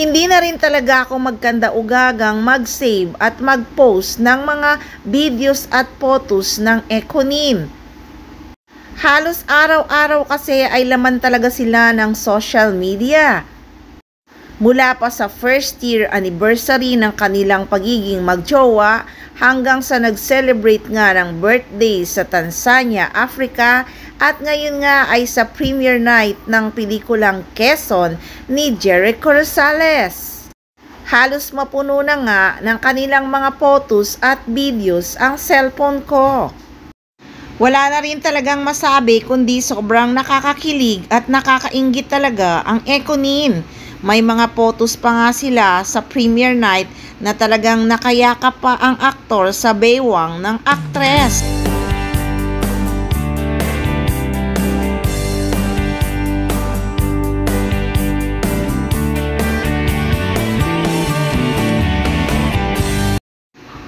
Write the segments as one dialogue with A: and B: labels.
A: Hindi na rin talaga ako magkanda-ugagang mag-save at mag-post ng mga videos at photos ng Econin. Halos araw-araw kasi ay laman talaga sila ng social media. Mula pa sa first year anniversary ng kanilang pagiging magjowa hanggang sa nag-celebrate nga ng birthday sa Tanzania, Africa, at ngayon nga ay sa premiere night ng pelikulang Quezon ni Jericho Rosales. Halos mapuno na nga ng kanilang mga photos at videos ang cellphone ko. Wala na rin talagang masabi kundi sobrang nakakakilig at nakakainggit talaga ang Econin. May mga photos pa nga sila sa premiere night na talagang nakayakap pa ang aktor sa baywang ng aktres.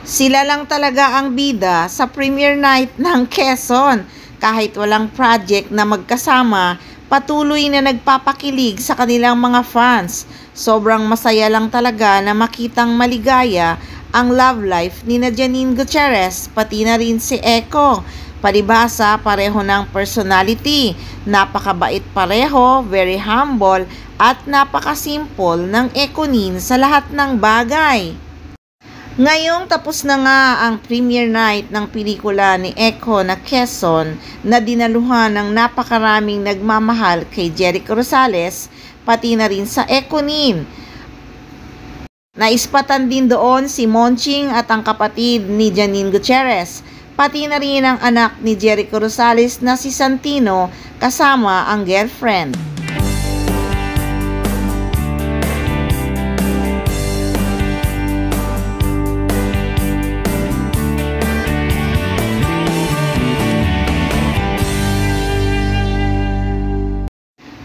A: Sila lang talaga ang bida sa premiere night ng Quezon. Kahit walang project na magkasama, patuloy na nagpapakilig sa kanilang mga fans. Sobrang masaya lang talaga na makitang maligaya ang love life ni Janine Gutierrez pati na rin si Eco. Palibhasa, pareho ng personality. Napakabait pareho, very humble at napakasimple ng Econin sa lahat ng bagay. Ngayong tapos na nga ang premiere night ng pelikula ni Eco na Quezon na dinaluhan ng napakaraming nagmamahal kay Jericho Rosales pati na rin sa Econin. Naispatan din doon si Monching at ang kapatid ni Janine Gutierrez pati na rin ang anak ni Jericho Rosales na si Santino kasama ang girlfriend.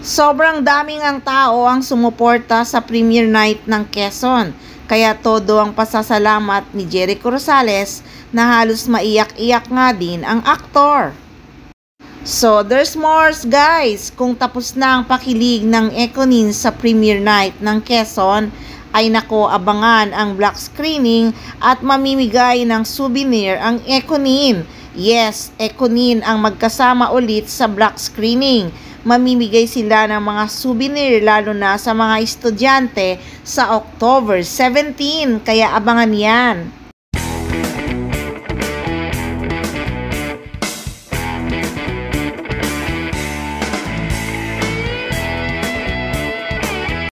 A: Sobrang daming ang tao ang sumuporta sa premiere night ng Quezon. Kaya todo ang pasasalamat ni Jericho Rosales na halos maiyak-iyak nga din ang aktor. So there's more guys. Kung tapos na ang pakilig ng Econin sa premiere night ng Quezon, ay nako abangan ang black screening at mamimigay ng souvenir ang Econin. Yes, Econin ang magkasama ulit sa black screening. Mamimigay sila ng mga souvenir lalo na sa mga estudyante sa October 17, kaya abangan yan.